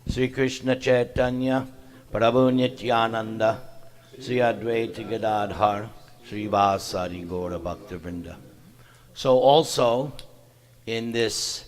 Sri Krishna Chaitanya Prabhu Nityananda Sri Advaita Gadadhar Srivasadi Gaura Bhaktivinoda. So also in this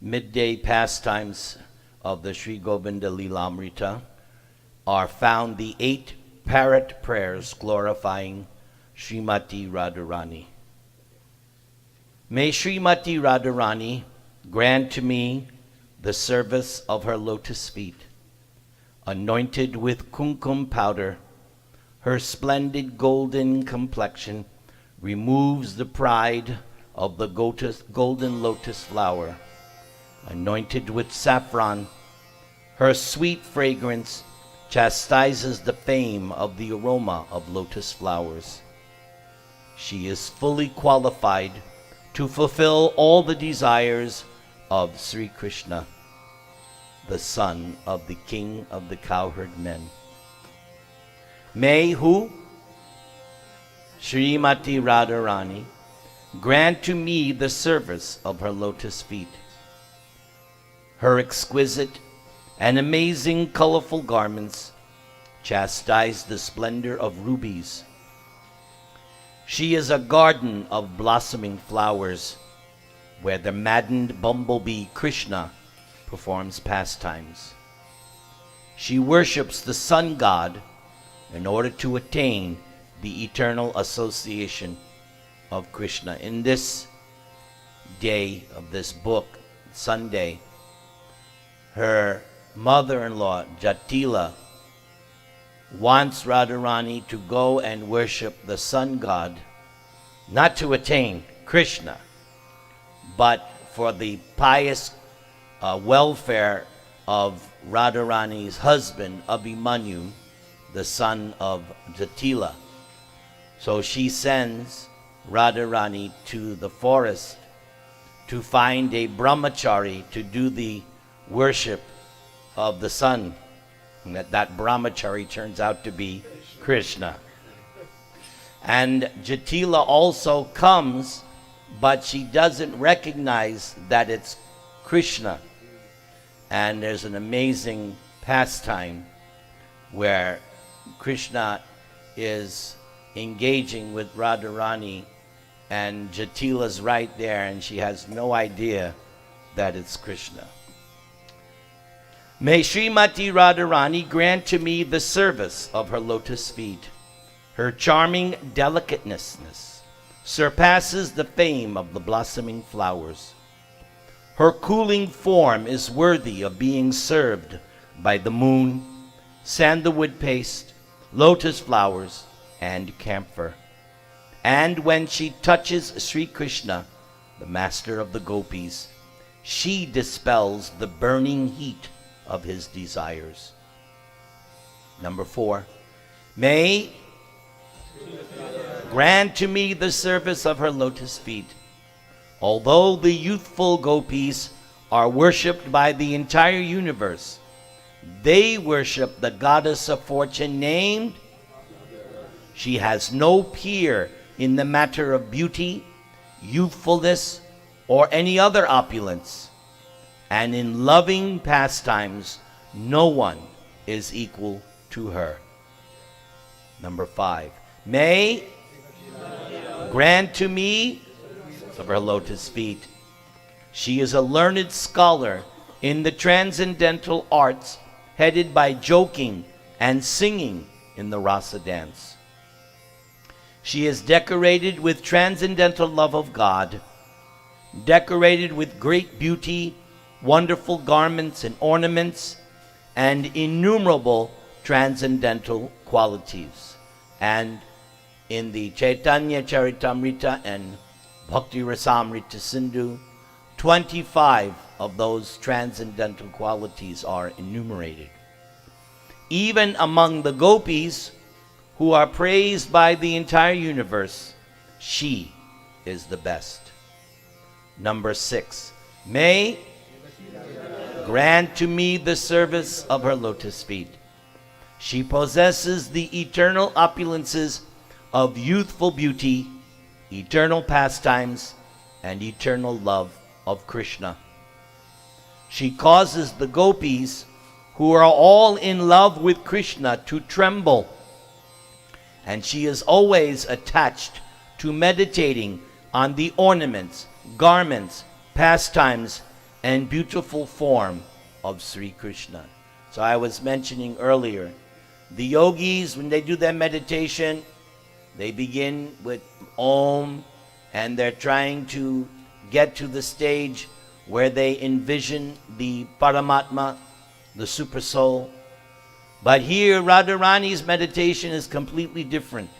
midday pastimes of the Shree Govinda-leelämrita are found the 8 parrot prayers glorifying Srimati Radharani. May Srimati Radharani grant to me the service of her lotus feet, anointed with kumkum powder. Her splendid golden complexion removes the pride of the golden lotus flower. Anointed with saffron, her sweet fragrance chastises the fame of the aroma of lotus flowers. She is fully qualified to fulfill all the desires of Sri Krishna, the son of the king of the cowherd men. May who? Srimati Radharani grant to me the service of her lotus feet. Her exquisite and amazing colorful garments chastise the splendor of rubies. She is a garden of blossoming flowers where the maddened bumblebee Krishna performs pastimes. She worships the sun god in order to attain the eternal association of Krishna. In this day of this book, Sunday, her mother-in-law, Jatila, wants Radharani to go and worship the sun god, not to attain Krishna, but for the pious welfare of Radharani's husband, Abhimanyu, the son of Jatila. So she sends Radharani to the forest to find a brahmachari to do the worship of the sun. And that brahmachari turns out to be Krishna. And Jatila also comes, but she doesn't recognize that it's Krishna. And there's an amazing pastime where Krishna is engaging with Radharani and Jatila's right there and she has no idea that it's Krishna. May Srimati Radharani grant to me the service of her lotus feet. Her charming delicateness surpasses the fame of the blossoming flowers. Her cooling form is worthy of being served by the moon, sandalwood paste, lotus flowers, and camphor. And when she touches Sri Krishna, the master of the gopis, she dispels the burning heat of his desires. Number 4, may grant to me the service of her lotus feet. Although the youthful gopis are worshipped by the entire universe, they worship the goddess of fortune named. She has no peer in the matter of beauty, youthfulness, or any other opulence. And in loving pastimes, no one is equal to her. Number 5, may grant to me of her lotus feet. She is a learned scholar in the transcendental arts, headed by joking and singing in the rasa dance. She is decorated with transcendental love of God, decorated with great beauty, wonderful garments and ornaments, and innumerable transcendental qualities. And in the Chaitanya Charitamrita and Bhakti Rasamrita Sindhu, 25 of those transcendental qualities are enumerated. Even among the gopis, who are praised by the entire universe, she is the best. Number 6, may grant to me the service of her lotus feet. She possesses the eternal opulences of youthful beauty, eternal pastimes, and eternal love of Krishna. She causes the gopis, who are all in love with Krishna, to tremble. And she is always attached to meditating on the ornaments, garments, pastimes, and beautiful form of Sri Krishna. So I was mentioning earlier, the yogis, when they do their meditation, they begin with Om, and they're trying to get to the stage where they envision the Paramatma, the Super Soul. But here, Radharani's meditation is completely different.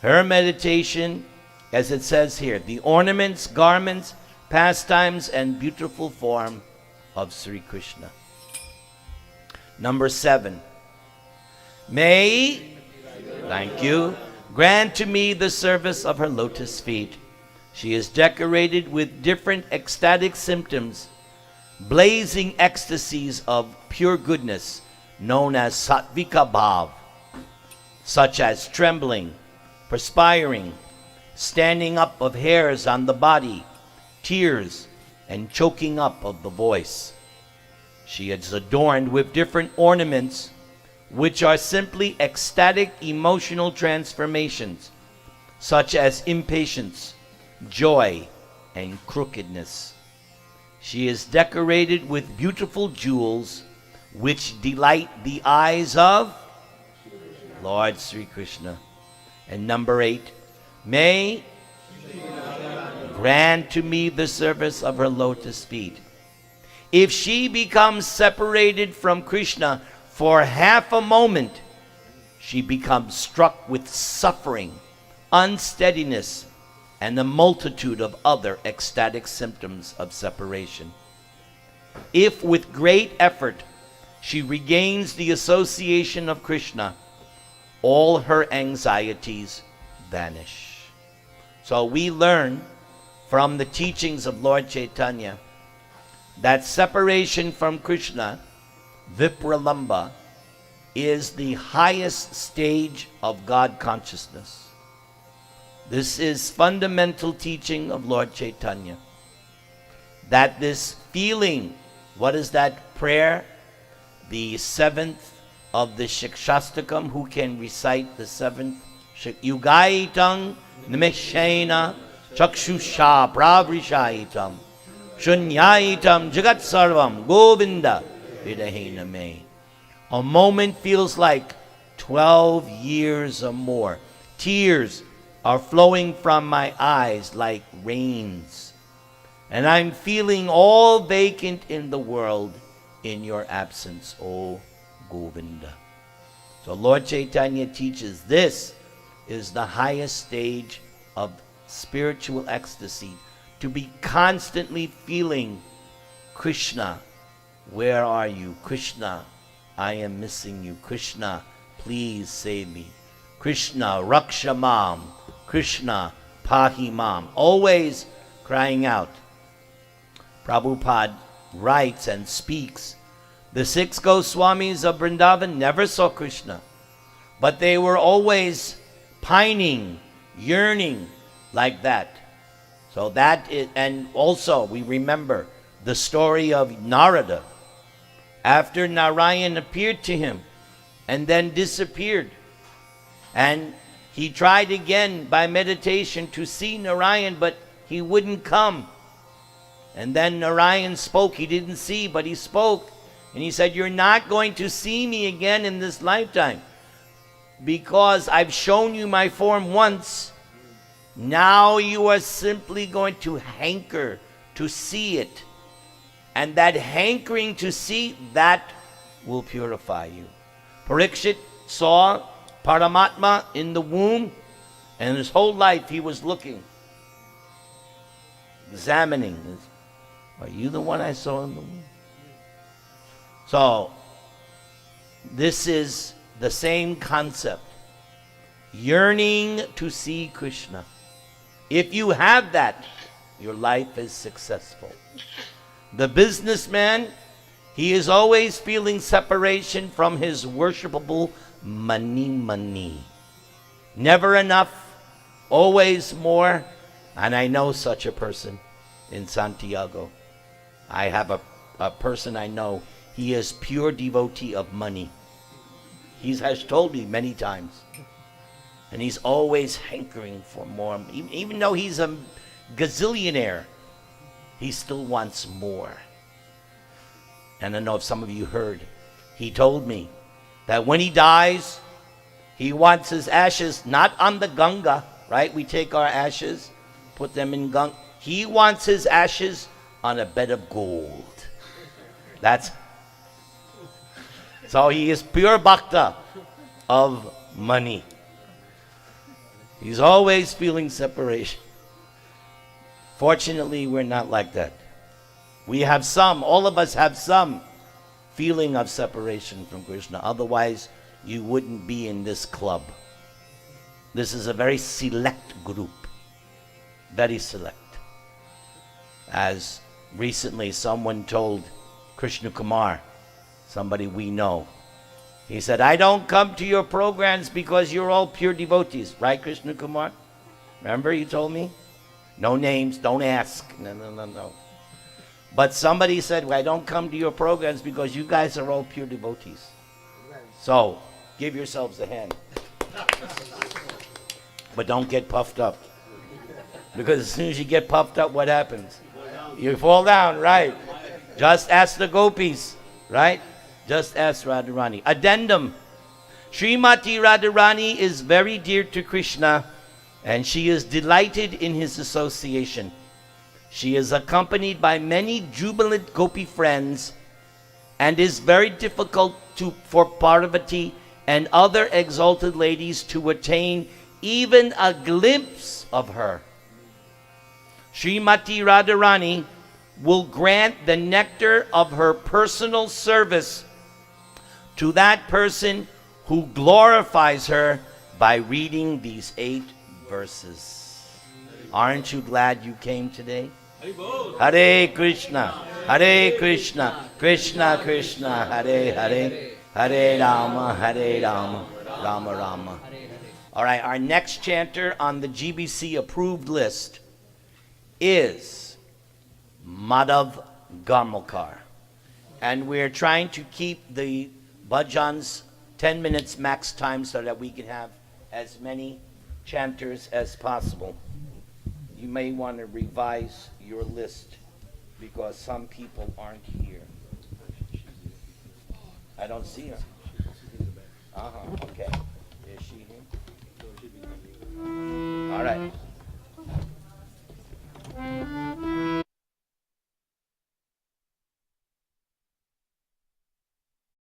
Her meditation, as it says here, the ornaments, garments, pastimes, and beautiful form of Sri Krishna. Number 7. May, thank you, grant to me the service of her lotus feet. She is decorated with different ecstatic symptoms, blazing ecstasies of pure goodness, known as Sattvika Bhav, such as trembling, perspiring, standing up of hairs on the body, tears, and choking up of the voice. She is adorned with different ornaments, which are simply ecstatic emotional transformations, such as impatience, joy, and crookedness. She is decorated with beautiful jewels, which delight the eyes of Lord Sri Krishna. And number 8, may grant to me the service of her lotus feet. If she becomes separated from Krishna for half a moment, she becomes struck with suffering, unsteadiness, and a multitude of other ecstatic symptoms of separation. If with great effort she regains the association of Krishna, all her anxieties vanish. So we learn from the teachings of Lord Chaitanya that separation from Krishna, Vipralamba, is the highest stage of God consciousness. This is fundamental teaching of Lord Chaitanya. That this feeling, what is that prayer? The 7th of the Shikshastakam. Who can recite the 7th? Yugaitang nimeshena chakshusha pravrishaitam shunyaitam jagat sarvam Govinda Vidahena. A moment feels like 12 years or more. Tears are flowing from my eyes like rains, and I'm feeling all vacant in the world in your absence, O Govinda. So Lord Chaitanya teaches this is the highest stage of spiritual ecstasy, to be constantly feeling, Krishna, where are you? Krishna, I am missing you. Krishna, please save me. Krishna, Raksha Mam. Krishna, Pahi Mam. Always crying out. Prabhupada writes and speaks, the 6 Goswamis of Vrindavan never saw Krishna, but they were always pining, yearning like that. So that is, and also we remember the story of Narada. After Narayan appeared to him and then disappeared, and he tried again by meditation to see Narayan, but he wouldn't come. And then Narayan spoke. He didn't see, but he spoke. And he said, you're not going to see me again in this lifetime, because I've shown you my form once. Now you are simply going to hanker to see it. And that hankering to see, that will purify you. Parikshit saw Paramatma in the womb, and his whole life he was looking, examining. Are you the one I saw in the womb? So, this is the same concept. Yearning to see Krishna. If you have that, your life is successful. The businessman, he is always feeling separation from his worshipable money. Never enough, always more. And I know such a person in Santiago. I have a a person I know, he is pure devotee of money. He has told me many times. And he's always hankering for more. Even though he's a gazillionaire, he still wants more. And I know if some of you heard, he told me that when he dies, he wants his ashes not on the Ganga, right? We take our ashes, put them in Ganga. He wants his ashes on a bed of gold. So he is pure bhakta of money. He's always feeling separation. Fortunately, we're not like that. We have all of us have some feeling of separation from Krishna. Otherwise, you wouldn't be in this club. This is a very select group. Very select. As recently someone told Krishna Kumar, somebody we know, he said, I don't come to your programs because you're all pure devotees. Right, Krishna Kumar? Remember you told me? No names, don't ask. No. But somebody said, well, I don't come to your programs because you guys are all pure devotees. So, give yourselves a hand. But don't get puffed up. Because as soon as you get puffed up, what happens? You fall down, right? Just ask the gopis, right? Just ask Rädhäränee. Addendum. Srimati Rädhäränee is very dear to Krishna, and she is delighted in his association. She is accompanied by many jubilant gopi friends, and is very difficult for Parvati and other exalted ladies to attain even a glimpse of her. Srimati Rädhäränee will grant the nectar of her personal service to that person who glorifies her by reading these 8 verses. Aren't you glad you came today? Hare Krishna, Krishna Krishna, Hare Hare, Hare Rama, Rama Rama. All right, our next chanter on the GBC approved list is Madhav Garmalkar. And we're trying to keep the bhajans 10 minutes max time so that we can have as many chanters as possible. You may want to revise your list because some people aren't here. I don't see her. Okay. Is she here? All right.